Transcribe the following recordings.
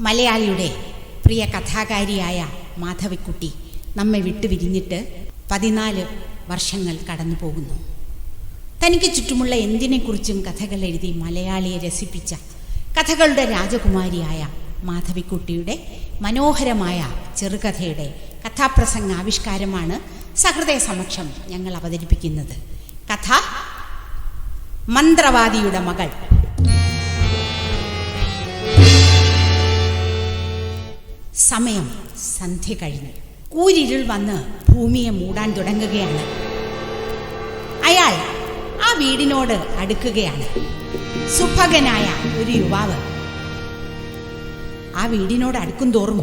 മലയാളിയുടെ പ്രിയ കഥാകാരിയായ മാധവിക്കുട്ടി നമ്മെ വിട്ടുപിരിഞ്ഞിട്ട് 14 വർഷങ്ങൾ കടന്നു പോകുന്നു. തനിക്ക് ചുറ്റുമുള്ള എന്തിനെക്കുറിച്ചും കഥകൾ എഴുതി മലയാളിയെ രസിപ്പിച്ച കഥകളുടെ രാജകുമാരിയായ മാധവിക്കുട്ടിയുടെ മനോഹരമായ ചെറുകഥയുടെ കഥാപ്രസംഗ ആവിഷ്കാരമാണ് സഹൃദയ സമക്ഷം ഞങ്ങൾ അവതരിപ്പിക്കുന്നത്. കഥ മന്ത്രവാദിയുടെ മകൾ. സമയം സന്ധ്യ കഴിഞ്ഞു. കൂരിരുൾ വന്ന് ഭൂമിയെ മൂടാൻ തുടങ്ങുകയാണ്. അയാൾ ആ വീടിനോട് അടുക്കുകയാണ്. സുഭകനായ ഒരു യുവാവ്. ആ വീടിനോട് അടുക്കും തോറും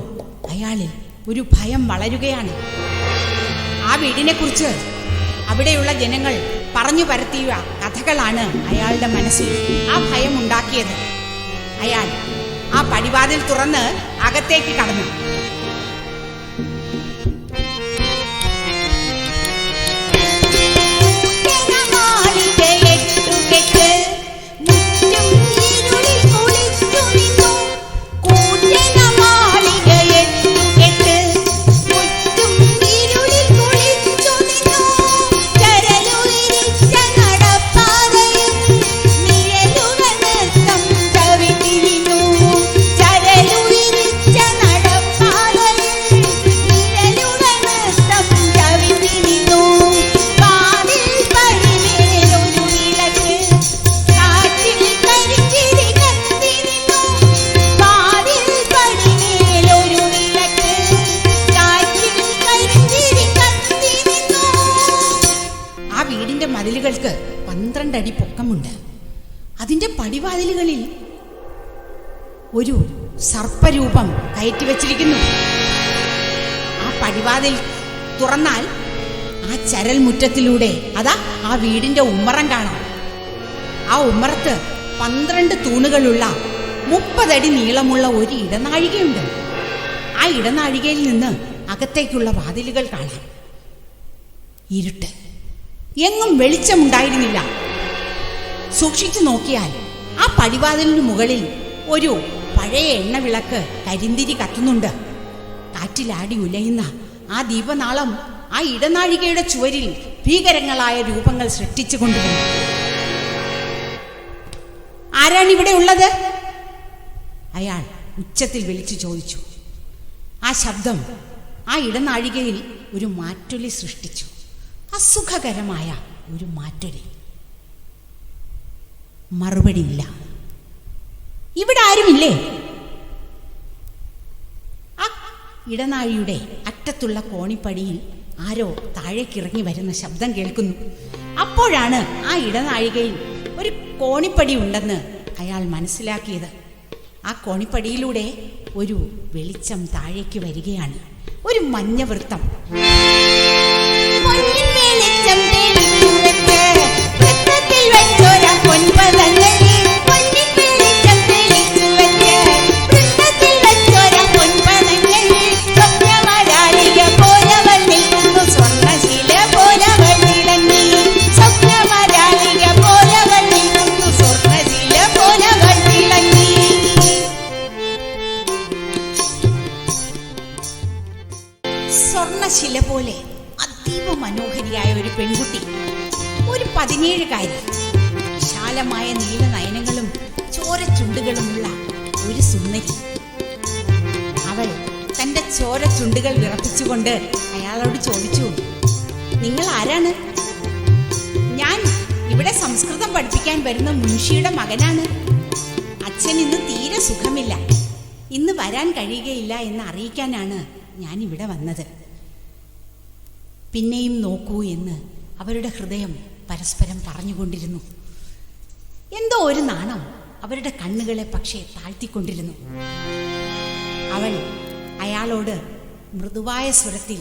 അയാളിൽ ഒരു ഭയം വളരുകയാണ്. ആ വീടിനെ കുറിച്ച് അവിടെയുള്ള ജനങ്ങൾ പറഞ്ഞു പരത്തിയ കഥകളാണ് അയാളുടെ മനസ്സിൽ ആ ഭയം ഉണ്ടാക്കിയത്. അയാൾ ആ പടിവാതിൽ തുറന്ന് അകത്തേക്ക് കടന്നു. മതിലുകൾക്ക് 12 അടി പൊക്കമുണ്ട്. അതിൻ്റെ പടിവാതിലുകളിൽ ഒരു സർപ്പരൂപം കയറ്റിവെച്ചിരിക്കുന്നു. ആ പടിവാതിൽ തുറന്നാൽ ആ ചരൽ മുറ്റത്തിലൂടെ അതാ ആ വീടിൻ്റെ ഉമ്മറം കാണാം. ആ ഉമ്മറത്ത് 12 തൂണുകളുള്ള 30 അടി നീളമുള്ള ഒരു ഇടനാഴികയുണ്ട്. ആ ഇടനാഴികയിൽ നിന്ന് അകത്തേക്കുള്ള വാതിലുകൾ കാണാം. ഇരുട്ട്, എങ്ങും വെളിച്ചമുണ്ടായിരുന്നില്ല. സൂക്ഷിച്ചു നോക്കിയാൽ ആ പടിവാതിലിന് മുകളിൽ ഒരു പഴയ എണ്ണവിളക്ക് കരിന്തിരി കത്തുന്നുണ്ട്. കാറ്റിലാടി ഉലയുന്ന ആ ദീപനാളം ആ ഇടനാഴികയുടെ ചുവരിൽ ഭീകരങ്ങളായ രൂപങ്ങൾ സൃഷ്ടിച്ചു കൊണ്ടുവന്നു. ആരാണിവിടെ ഉള്ളത്? അയാൾ ഉച്ചത്തിൽ വിളിച്ചു ചോദിച്ചു. ആ ശബ്ദം ആ ഇടനാഴികയിൽ ഒരു മാറ്റൊലി സൃഷ്ടിച്ചു. അസുഖകരമായ ഒരു മാറ്റൊലി. മറുപടിയില്ല. ഇവിടെ ആരുമില്ലേ? ആ ഇടനാഴിയുടെ അറ്റത്തുള്ള കോണിപ്പടിയിൽ ആരോ താഴേക്കിറങ്ങി വരുന്ന ശബ്ദം കേൾക്കുന്നു. അപ്പോഴാണ് ആ ഇടനാഴികയിൽ ഒരു കോണിപ്പടി ഉണ്ടെന്ന് അയാൾ മനസ്സിലാക്കിയത്. ആ കോണിപ്പടിയിലൂടെ ഒരു വെളിച്ചം താഴേക്ക് വരികയാണ്. ഒരു മഞ്ഞ വൃത്തം. സ്വർണശില പോലെ അതീവ മനോഹരിയായ ഒരു പെൺകുട്ടി, ഒരു 17കാരി, വിശാലമായ നീല നയനങ്ങളും ചോര ചുണ്ടുകളുമുള്ള ഒരു സുന്ദരി. അവൾ തൻ്റെ ചോര ചുണ്ടുകൾ വിറപ്പിച്ചുകൊണ്ട് അയാളോട് ചോദിച്ചു, നിങ്ങൾ ആരാണ്? ഞാൻ ഇവിടെ സംസ്കൃതം പഠിപ്പിക്കാൻ വരുന്ന മുൻഷിയുടെ മകനാണ്. അച്ഛൻ ഇന്ന് തീരെ സുഖമില്ല, ഇന്ന് വരാൻ കഴിയുകയില്ല എന്ന് അറിയിക്കാനാണ് ഞാൻ ഇവിടെ വന്നത്. പിന്നെയും നോക്കൂ എന്ന് അവരുടെ ഹൃദയം പരസ്പരം പറഞ്ഞുകൊണ്ടിരുന്നു. എന്തോ ഒരു നാണം അവരുടെ കണ്ണുകളെ പക്ഷേ താഴ്ത്തിക്കൊണ്ടിരുന്നു. അവൾ അയാളോട് മൃദുവായ സ്വരത്തിൽ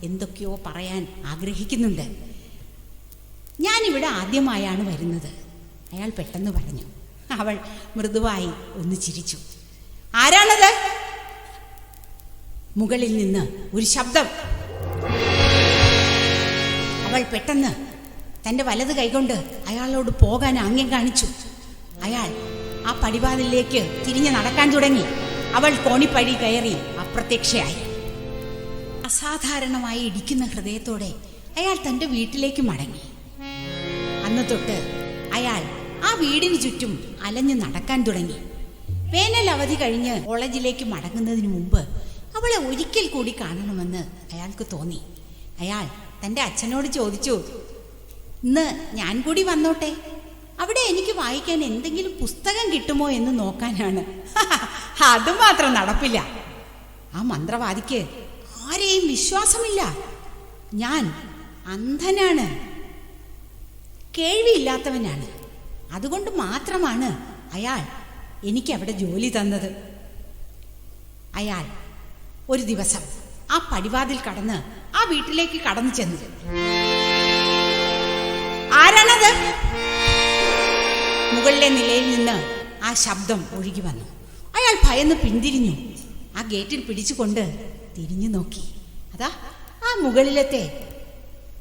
എന്തൊക്കെയോ പറയാൻ ആഗ്രഹിക്കുന്നുണ്ട്. ഞാനിവിടെ ആദ്യമായാണ് വരുന്നത്, അയാൾ പെട്ടെന്ന് പറഞ്ഞു. അവൾ മൃദുവായി ഒന്ന് ചിരിച്ചു. ആരാണത്? മുകളിൽ നിന്ന് ഒരു ശബ്ദം. അവൾ പെട്ടെന്ന് തൻ്റെ വലത് കൈകൊണ്ട് അയാളോട് പോകാൻ ആംഗ്യം കാണിച്ചു. അയാൾ ആ പടിവാതിലേക്ക് തിരിഞ്ഞ് നടക്കാൻ തുടങ്ങി. അവൾ കോണിപ്പടി കയറി അപ്രത്യക്ഷയായി. അസാധാരണമായി ഇടിക്കുന്ന ഹൃദയത്തോടെ അയാൾ തൻ്റെ വീട്ടിലേക്ക് മടങ്ങി. അന്ന് തൊട്ട് അയാൾ ആ വീടിന് ചുറ്റും അലഞ്ഞു നടക്കാൻ തുടങ്ങി. വേനൽ അവധി കഴിഞ്ഞ് കോളേജിലേക്ക് മടങ്ങുന്നതിന് മുമ്പ് അവളെ ഒരിക്കൽ കൂടി കാണണമെന്ന് അയാൾക്ക് തോന്നി. അയാൾ തൻ്റെ അച്ഛനോട് ചോദിച്ചു, ഇന്ന് ഞാൻ കൂടി വന്നോട്ടെ, അവിടെ എനിക്ക് വായിക്കാൻ എന്തെങ്കിലും പുസ്തകം കിട്ടുമോ എന്ന് നോക്കാനാണ്. അതുമാത്രം നടപ്പില്ല. ആ മന്ത്രവാദിക്ക് ആരെയും വിശ്വാസമില്ല. ഞാൻ അന്ധനാണ്, കേൾവിയില്ലാത്തവനാണ്. അതുകൊണ്ട് മാത്രമാണ് അയാൾ എനിക്കവിടെ ജോലി തന്നത്. അയാൾ ഒരു ദിവസം ആ പടിവാതിൽ കടന്ന് ആ വീട്ടിലേക്ക് കടന്നു ചെന്നു. ആരാണത്? മുകളിലെ നിലയിൽ നിന്ന് ആ ശബ്ദം ഒഴുകി വന്നു. അയാൾ ഭയന്ന് പിന്തിരിഞ്ഞു. ആ ഗേറ്റിൽ പിടിച്ചുകൊണ്ട് തിരിഞ്ഞു നോക്കി. അതാ ആ മുകളിലത്തെ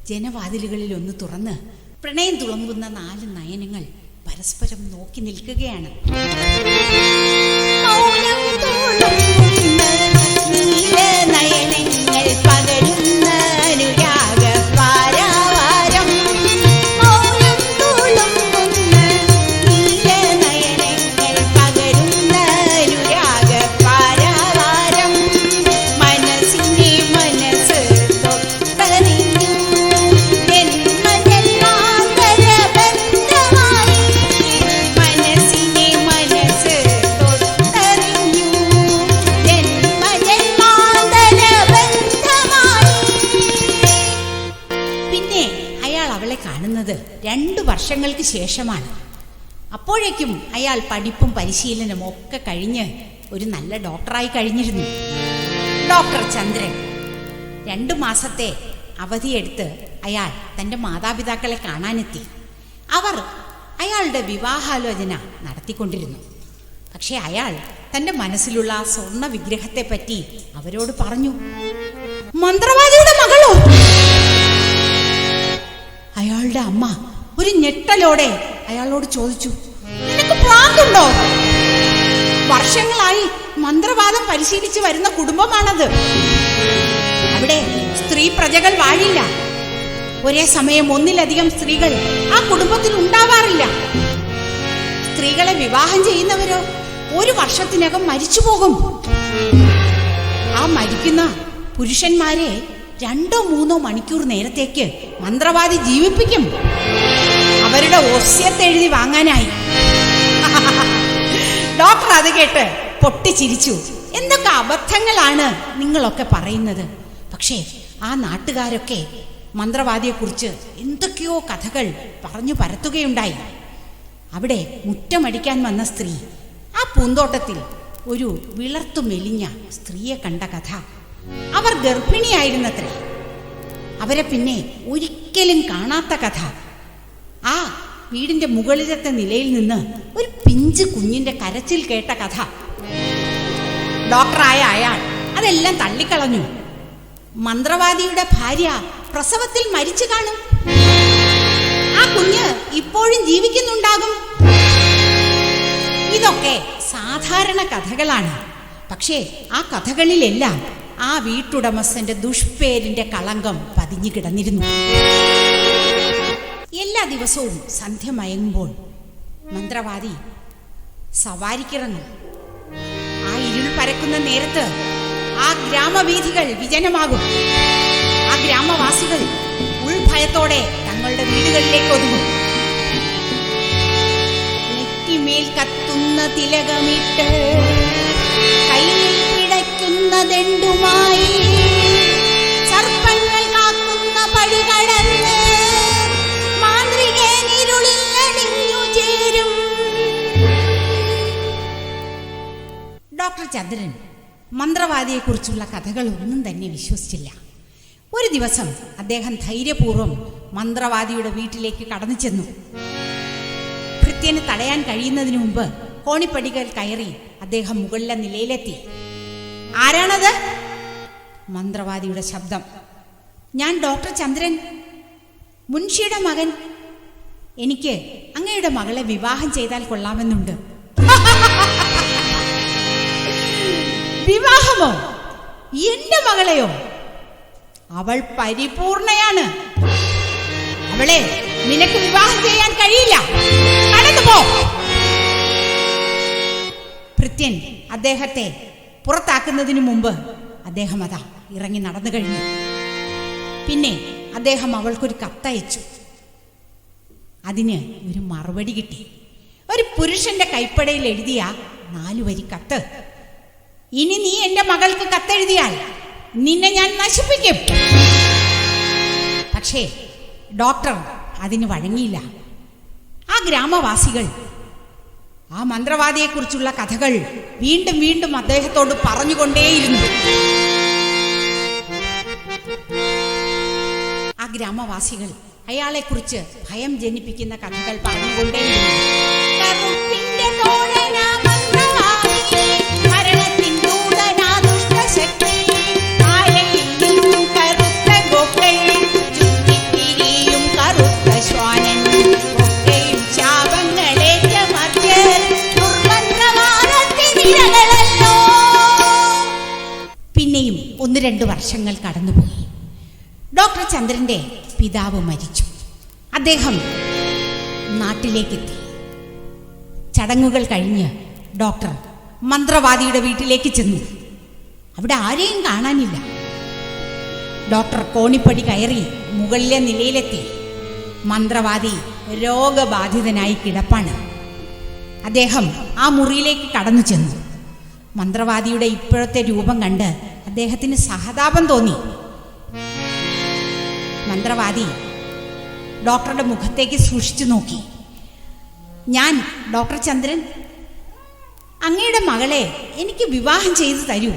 ജനവാതിലുകളിൽ ഒന്ന് തുറന്ന് പ്രണയം തുളുമ്പുന്ന 4 നയനങ്ങൾ പരസ്പരം നോക്കി നിൽക്കുകയാണ്. നയനങ്ങൾ പകരുന്ന അനുരാഗ പാരാവാരം, നയനങ്ങൾ പകരുന്ന അനുരാഗ പാരാവാരം, മനസ്സിനെ മനസ്സ് തൊട്ടറിഞ്ഞു ജന്മജന്മാന്തര ബന്ധമായി, മനസ്സിനെ മനസ്സ് തൊട്ടറിഞ്ഞു ജന്മജന്മാന്തര ബന്ധമായി. പിന്നെ അയാൾ അവളെ കാണുന്നത് 2 വർഷങ്ങൾക്ക് ശേഷമാണ്. അപ്പോഴേക്കും അയാൾ പഠിപ്പും പരിശീലനവും ഒക്കെ കഴിഞ്ഞ് ഒരു നല്ല ഡോക്ടറായി കഴിഞ്ഞിരുന്നു. ഡോക്ടർ ചന്ദ്രൻ 2 മാസത്തെ അവധിയെടുത്ത് അയാൾ തൻ്റെ മാതാപിതാക്കളെ കാണാനെത്തി. അവർ അയാളുടെ വിവാഹാലോചന നടത്തിക്കൊണ്ടിരുന്നു. പക്ഷെ അയാൾ തൻ്റെ മനസ്സിലുള്ള ആ സ്വർണ്ണ വിഗ്രഹത്തെ പറ്റി അവരോട് പറഞ്ഞു. മന്ത്രവാദിയുടെ മകളോ? അയാളുടെ അമ്മ ഒരു ഞെട്ടലോടെ അയാളോട് ചോദിച്ചു, നിനക്ക് ഭ്രാന്തുണ്ടോ? വർഷങ്ങളായി മന്ത്രവാദം പരിശീലിച്ച് വരുന്ന കുടുംബമാണത്. അവിടെ സ്ത്രീ പ്രജകൾ വാഴില്ല. ഒരേ സമയം ഒന്നിലധികം സ്ത്രീകൾ ആ കുടുംബത്തിൽ ഉണ്ടാവാറില്ല. സ്ത്രീകളെ വിവാഹം ചെയ്യുന്നവരോ 1 വർഷത്തിനകം മരിച്ചു പോകും. ആ മരിക്കുന്ന പുരുഷന്മാരെ 2-3 മണിക്കൂർ നേരത്തേക്ക് മന്ത്രവാദി ജീവിപ്പിക്കും, അവരുടെ ഒസ്യത്തെഴുതി വാങ്ങാനായി. ഡോക്ടർ അത് കേട്ട് പൊട്ടിച്ചിരിച്ചു. എന്തൊക്കെ അബദ്ധങ്ങളാണ് നിങ്ങളൊക്കെ പറയുന്നത്. പക്ഷേ ആ നാട്ടുകാരൊക്കെ മന്ത്രവാദിയെക്കുറിച്ച് എന്തൊക്കെയോ കഥകൾ പറഞ്ഞു പരത്തുകയുണ്ടായി. അവിടെ മുറ്റമടിക്കാൻ വന്ന സ്ത്രീ ആ പൂന്തോട്ടത്തിൽ ഒരു വിളർത്തു മെലിഞ്ഞ സ്ത്രീയെ കണ്ട കഥ. അവർ ഗർഭിണിയായിരുന്നത്രേ. അവരെ പിന്നെ ഒരിക്കലും കാണാത്ത കഥ. ആ വീടിന്റെ മുകളിലത്തെ നിലയിൽ നിന്ന് ഒരു പിഞ്ച് കുഞ്ഞിന്റെ കരച്ചിൽ കേട്ട കഥ. ഡോക്ടറായ അയാൾ അതെല്ലാം തള്ളിക്കളഞ്ഞു. മന്ത്രവാദിയുടെ ഭാര്യ പ്രസവത്തിൽ മരിച്ചു കാണും, ആ കുഞ്ഞ് ഇപ്പോഴും ജീവിക്കുന്നുണ്ടാകും. ഇതൊക്കെ സാധാരണ കഥകളാണ്. പക്ഷേ ആ കഥകളിലെല്ലാം ആ വീട്ടുടമസ്ഥന്റെ ദുഷ്പേരിന്റെ കളങ്കം പതിഞ്ഞു കിടന്നിരുന്നു. എല്ലാ ദിവസവും സന്ധ്യ മയങ്ങുമ്പോൾ മന്ത്രവാദി സവാരിക്കിറങ്ങും. ആ ഇരുൾ പരക്കുന്ന നേരത്ത് ആ ഗ്രാമവീഥികൾ വിജനമാകും. ആ ഗ്രാമവാസികൾ ഉൾഭയത്തോടെ തങ്ങളുടെ വീടുകളിലേക്ക് ഒതുങ്ങും. നെറ്റിമേൽ കത്തുന്ന തിലകമിട്ട് കയ്യിൽ പിടയ്ക്കുന്നതെണ്ടുമായി സർപ്പങ്ങൾ കാക്കുന്ന പടി കടന്ന് മാന്ത്രികേനിരുളിൽ അണിഞ്ഞു ചേരും. ഡോക്ടർ ചന്ദ്രൻ മന്ത്രവാദിയെക്കുറിച്ചുള്ള കഥകളൊന്നും തന്നെ വിശ്വസിച്ചില്ല. ഒരു ദിവസം അദ്ദേഹം ധൈര്യപൂർവ്വം മന്ത്രവാദിയുടെ വീട്ടിലേക്ക് കടന്നു ചെന്നു. ഭൃത്യന് തടയാൻ കഴിയുന്നതിന് മുമ്പ് കോണിപ്പടികൾ കയറി അദ്ദേഹം മുകളിലെ നിലയിലെത്തി. ആരാണത്? മന്ത്രവാദിയുടെ ശബ്ദം. ഞാൻ ഡോക്ടർ ചന്ദ്രൻ, മുൻഷിയുടെ മകൻ. എനിക്ക് അങ്ങയുടെ മകളെ വിവാഹം ചെയ്താൽ കൊള്ളാമെന്നുണ്ട്. വിവാഹമോ? എന്റെ മകളെയോ? അവൾ പരിപൂർണയാണ്. അവളെ നിനക്ക് വിവാഹം ചെയ്യാൻ കഴിയില്ല. കടന്നു പോ. ഭൃത്യൻ അദ്ദേഹത്തെ പുറത്താക്കുന്നതിനു മുമ്പ് അദ്ദേഹം അതാ ഇറങ്ങി നടന്നു കഴിഞ്ഞു. പിന്നെ അദ്ദേഹം അവൾക്കൊരു കത്തയച്ചു. അതിന് ഒരു മറുപടി കിട്ടി. ഒരു പുരുഷന്റെ കൈപ്പടയിൽ എഴുതിയ 4 വരി കത്ത്. ഇനി നീ എന്റെ മകൾക്ക് കത്തെഴുതിയാൽ നിന്നെ ഞാൻ നശിപ്പിക്കും. പക്ഷേ ഡോക്ടർ അതിന് വഴങ്ങിയില്ല. ആ ഗ്രാമവാസികൾ ആ മന്ത്രവാദിയെക്കുറിച്ചുള്ള കഥകൾ വീണ്ടും വീണ്ടും അദ്ദേഹത്തോട് പറഞ്ഞുകൊണ്ടേയിരുന്നു. ആ ഗ്രാമവാസികൾ അയാളെക്കുറിച്ച് ഭയം ജനിപ്പിക്കുന്ന കഥകൾ പറഞ്ഞുകൊണ്ടേയിരുന്നു. പിന്നെയും 1-2 വർഷങ്ങൾ കടന്നുപോയി. ഡോക്ടർ ചന്ദ്രന്റെ പിതാവ് മരിച്ചു. അദ്ദേഹം നാട്ടിലേക്കെത്തി. ചടങ്ങുകൾ കഴിഞ്ഞ് ഡോക്ടർ മന്ത്രവാദിയുടെ വീട്ടിലേക്ക് ചെന്നു. അവിടെ ആരെയും കാണാനില്ല. ഡോക്ടർ കോണിപ്പടി കയറി മുകളിലെ നിലയിലെത്തി. മന്ത്രവാദി രോഗബാധിതനായി കിടപ്പാണ്. അദ്ദേഹം ആ മുറിയിലേക്ക് കടന്നു ചെന്നു. മന്ത്രവാദിയുടെ ഇപ്പോഴത്തെ രൂപം കണ്ട് അദ്ദേഹത്തിന് സഹതാപം തോന്നി. മന്ത്രവാദി ഡോക്ടറുടെ മുഖത്തേക്ക് സൂക്ഷിച്ചു നോക്കി. ഞാൻ ഡോക്ടർ ചന്ദ്രൻ, അങ്ങയുടെ മകളെ എനിക്ക് വിവാഹം ചെയ്തു തരൂ.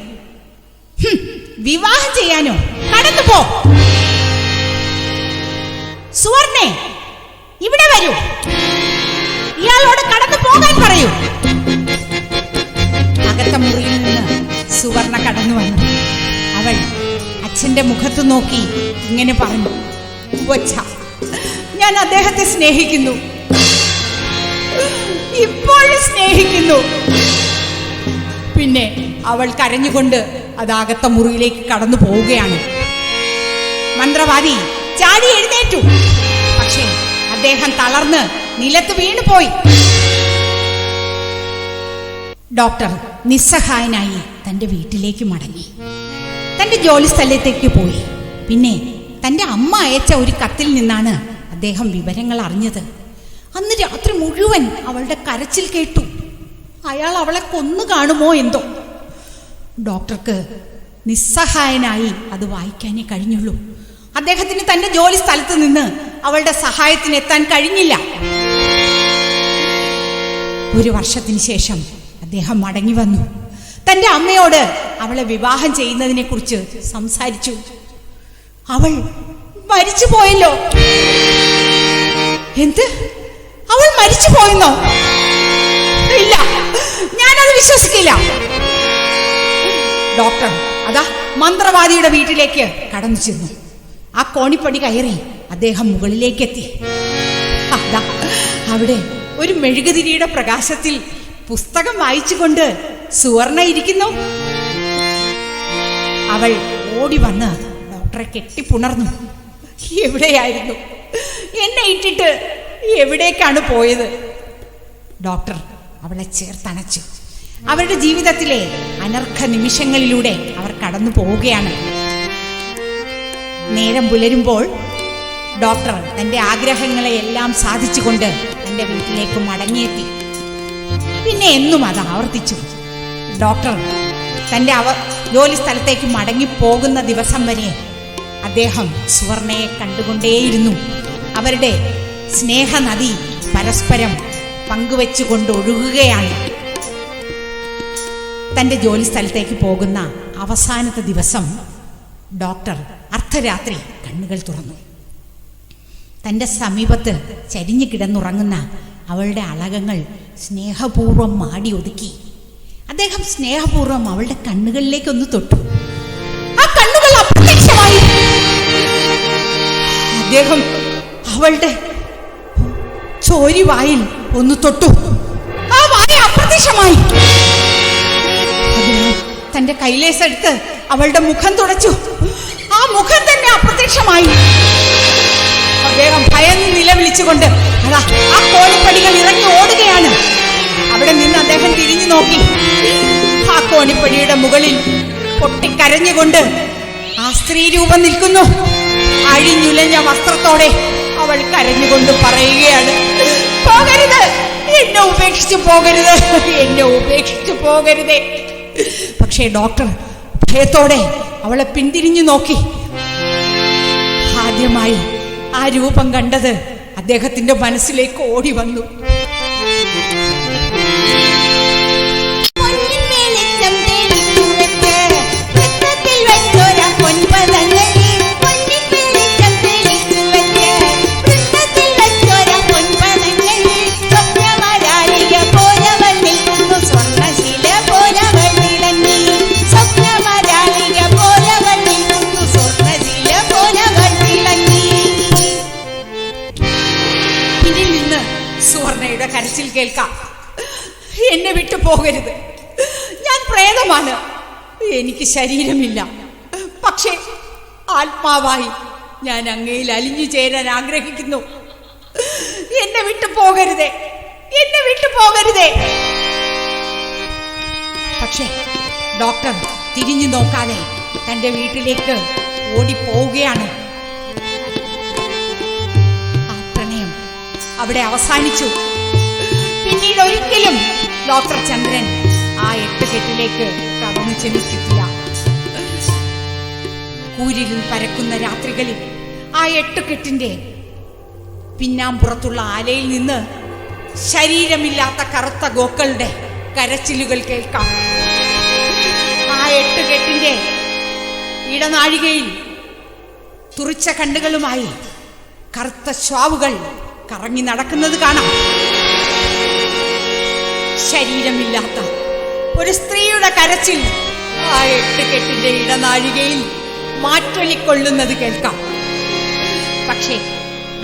വിവാഹം ചെയ്യാനോ? കടന്നു പോ. സുവർണേ, ഇവിടെ വരൂ. ഇയാളോട് കടന്നു പോകാൻ പറയൂ. അകത്ത മുറിയിൽ നിന്ന് സുവർണ കടന്നു വന്നു. അവൾ അച്ഛന്റെ മുഖത്ത് നോക്കി ഇങ്ങനെ പറഞ്ഞു, "വച്ച, ഞാൻ അദ്ദേഹത്തെ സ്നേഹിക്കുന്നു, ഇപ്പോഴും സ്നേഹിക്കുന്നു." പിന്നെ അവൾ കരഞ്ഞുകൊണ്ട് അതാകത്ത മുറിയിലേക്ക് കടന്നു പോവുകയാണ്. മന്ത്രവാദി ചാടി എഴുന്നേറ്റു. പക്ഷേ അദ്ദേഹം തളർന്ന് നിലത്ത് വീണുപോയി. ഡോക്ടർ നിസ്സഹായനായി തൻ്റെ വീട്ടിലേക്ക് മടങ്ങി. തൻ്റെ ജോലി സ്ഥലത്തേക്ക് പോയി. പിന്നെ തൻ്റെ അമ്മ അയച്ച ഒരു കത്തിൽ നിന്നാണ് അദ്ദേഹം വിവരങ്ങൾ അറിഞ്ഞത്. അന്ന് രാത്രി മുഴുവൻ അവളുടെ കരച്ചിൽ കേട്ടു. അയാൾ അവളെ കൊന്നു കാണുമോ എന്തോ. ഡോക്ടർക്ക് നിസ്സഹായനായി അത് വായിക്കാനേ കഴിഞ്ഞുള്ളൂ. അദ്ദേഹത്തിന് തൻ്റെ ജോലി സ്ഥലത്ത് നിന്ന് അവളുടെ സഹായത്തിന് എത്താൻ കഴിഞ്ഞില്ല. 1 വർഷത്തിന് ശേഷം അദ്ദേഹം മടങ്ങി വന്നു. തൻ്റെ അമ്മയോട് അവളെ വിവാഹം ചെയ്യുന്നതിനെ കുറിച്ച് സംസാരിച്ചു. അവൾ മരിച്ചു പോയല്ലോ. എന്ത്? അവൾ മരിച്ചു പോയെന്നോ? ഇല്ല, ഞാനത് വിശ്വസിക്കില്ല. ഡോക്ടർ അതാ മന്ത്രവാദിയുടെ വീട്ടിലേക്ക് കടന്നു ചെന്നു. ആ കോണിപ്പടി കയറി അദ്ദേഹം മുകളിലേക്കെത്തി. അതാ അവിടെ ഒരു മെഴുകുതിരിയുടെ പ്രകാശത്തിൽ പുസ്തകം വായിച്ചുകൊണ്ട് സുവർണ ഇരിക്കുന്നു. അവൾ ഓടി വന്ന് ഡോക്ടറെ കെട്ടിപ്പുണർന്നു. എവിടെയായിരുന്നു? എന്നെ ഇട്ടിട്ട് എവിടേക്കാണ് പോയത്? ഡോക്ടർ അവളെ ചേർത്തണച്ചു. അവരുടെ ജീവിതത്തിലെ അനർഘ നിമിഷങ്ങളിലൂടെ അവർ കടന്നു പോവുകയാണ്. നേരം പുലരുമ്പോൾ ഡോക്ടർ തൻ്റെ ആഗ്രഹങ്ങളെയെല്ലാം സാധിച്ചുകൊണ്ട് തൻ്റെ വീട്ടിലേക്ക് മടങ്ങിയെത്തി. പിന്നെ എന്നും അത് ആവർത്തിച്ചു. ഡോക്ടർ തൻ്റെ ജോലി സ്ഥലത്തേക്ക് മടങ്ങിപ്പോകുന്ന ദിവസം വരെ അദ്ദേഹം സുവർണയെ കണ്ടുകൊണ്ടേയിരുന്നു. അവരുടെ സ്നേഹനദി പരസ്പരം പങ്കുവെച്ചുകൊണ്ട് ഒഴുകുകയാണ്. തൻ്റെ ജോലി സ്ഥലത്തേക്ക് പോകുന്ന അവസാനത്തെ ദിവസം ഡോക്ടർ അർദ്ധരാത്രി കണ്ണുകൾ തുറന്നു. തൻ്റെ സമീപത്ത് ചരിഞ്ഞു കിടന്നുറങ്ങുന്ന അവളുടെ അളകങ്ങൾ സ്നേഹപൂർവ്വം മാടി ഒതുക്കി. അദ്ദേഹം സ്നേഹപൂർവ്വം അവളുടെ കണ്ണുകളിലേക്കൊന്ന് തൊട്ടു. ആ കണ്ണുകൾ അപ്രത്യക്ഷമായി. അദ്ദേഹം അവളുടെ ചോരി വായിൽ ഒന്ന് തൊട്ടു. ആ വായ അപ്രത്യക്ഷമായി. തന്റെ കൈലേസെടുത്ത് അവളുടെ മുഖം തുടച്ചു. ആ മുഖം തന്നെ അപ്രത്യക്ഷമായി. അദ്ദേഹം ഭയന്ന് നിലവിളിച്ചുകൊണ്ട് അതാ ആ കോണിപ്പടികൾ ഇറങ്ങി ഓടുകയാണ്. അവിടെ നിന്ന് അദ്ദേഹം തിരിഞ്ഞു നോക്കി. ആ കോണിപ്പടിയുടെ മുകളിൽ പൊട്ടിക്കരഞ്ഞുകൊണ്ട് ആ സ്ത്രീ രൂപം നിൽക്കുന്നു. അഴിഞ്ഞുലഞ്ഞ വസ്ത്രത്തോടെ അവൾ കരഞ്ഞുകൊണ്ട് പറയുകയാണ്, പോകരുത്, എന്നെ ഉപേക്ഷിച്ചു പോകരുത്, എന്നെ ഉപേക്ഷിച്ചു പോകരുതേ. പക്ഷേ ഡോക്ടർ ഭയത്തോടെ അവളെ പിന്തിരിഞ്ഞു നോക്കി. ആദ്യമായി ആ രൂപം കണ്ടത് അദ്ദേഹത്തിന്റെ മനസ്സിലേക്ക് ഓടി വന്നു. സുവർണയുടെ കരച്ചിൽ കേൾക്കാം. എന്നെ വിട്ടു പോകരുത്, ഞാൻ പ്രേതമാണ്, എനിക്ക് ശരീരമില്ല, പക്ഷേ ആത്മാവായി ഞാൻ അങ്ങയിൽ അലിഞ്ഞു ചേരാൻ ആഗ്രഹിക്കുന്നു. എന്നെ വിട്ടു പോകരുതേ, എന്നെ വിട്ടു പോകരുതേ. പക്ഷേ ഡോക്ടർ തിരിഞ്ഞു നോക്കാതെ തന്റെ വീട്ടിലേക്ക് ഓടിപ്പോവുകയാണ്. അവിടെ അവസാനിച്ചു. പിന്നീട് ഒരിക്കലും ഡോക്ടർ ചന്ദ്രൻ ആ 8 കെട്ടിലേക്ക് കടന്നു ചെന്നിട്ടില്ല. കൂരിരുൾ പരക്കുന്ന രാത്രികളിൽ ആ 8 കെട്ടിന്റെ പിന്നാമ്പുറത്തുള്ള ആലയിൽ നിന്ന് ശരീരമില്ലാത്ത കറുത്ത ഗോക്കളുടെ കരച്ചിലുകൾ കേൾക്കാം. ആ 8 കെട്ടിന്റെ ഇടനാഴികയിൽ തുറിച്ച കണ്ണുകളുമായി കറുത്ത ശ്വാവുകൾ കറങ്ങി നടക്കുന്നത് കാണാം. ശരീരമില്ലാത്ത ഒരു സ്ത്രീയുടെ കരച്ചിൽ ആ 8 കെട്ടിന്റെ ഇടനാഴികയിൽ മാറ്റൊലിക്കൊള്ളുന്നത് കേൾക്കാം. പക്ഷേ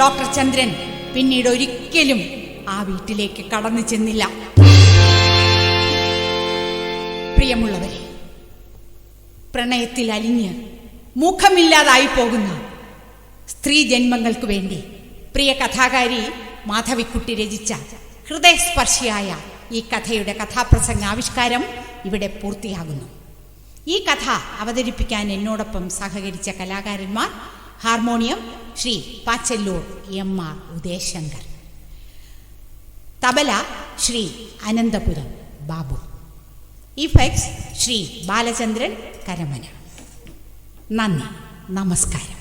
ഡോക്ടർ ചന്ദ്രൻ പിന്നീട് ഒരിക്കലും ആ വീട്ടിലേക്ക് കടന്നു ചെന്നില്ല. പ്രിയമുള്ളവരെ, പ്രണയത്തിൽ അലിഞ്ഞ് മുഖമില്ലാതായി പോകുന്ന സ്ത്രീ ജന്മങ്ങൾക്ക് വേണ്ടി പ്രിയ കഥാകാരി മാധവിക്കുട്ടി രചിച്ച ഹൃദയസ്പർശിയായ ഈ കഥയുടെ കഥാപ്രസംഗാവിഷ്കാരം ഇവിടെ പൂർത്തിയാകുന്നു. ഈ കഥ അവതരിപ്പിക്കാൻ എന്നോടൊപ്പം സഹകരിച്ച കലാകാരന്മാർ: ഹാർമോണിയം ശ്രീ പാച്ചല്ലൂർ എം.ആർ. ഉദയശങ്കർ, തബല ശ്രീ അനന്തപുരം ബാബു, ഇഫക്ട്സ് ശ്രീ ബാലചന്ദ്രൻ കരമന. നന്ദി, നമസ്കാരം.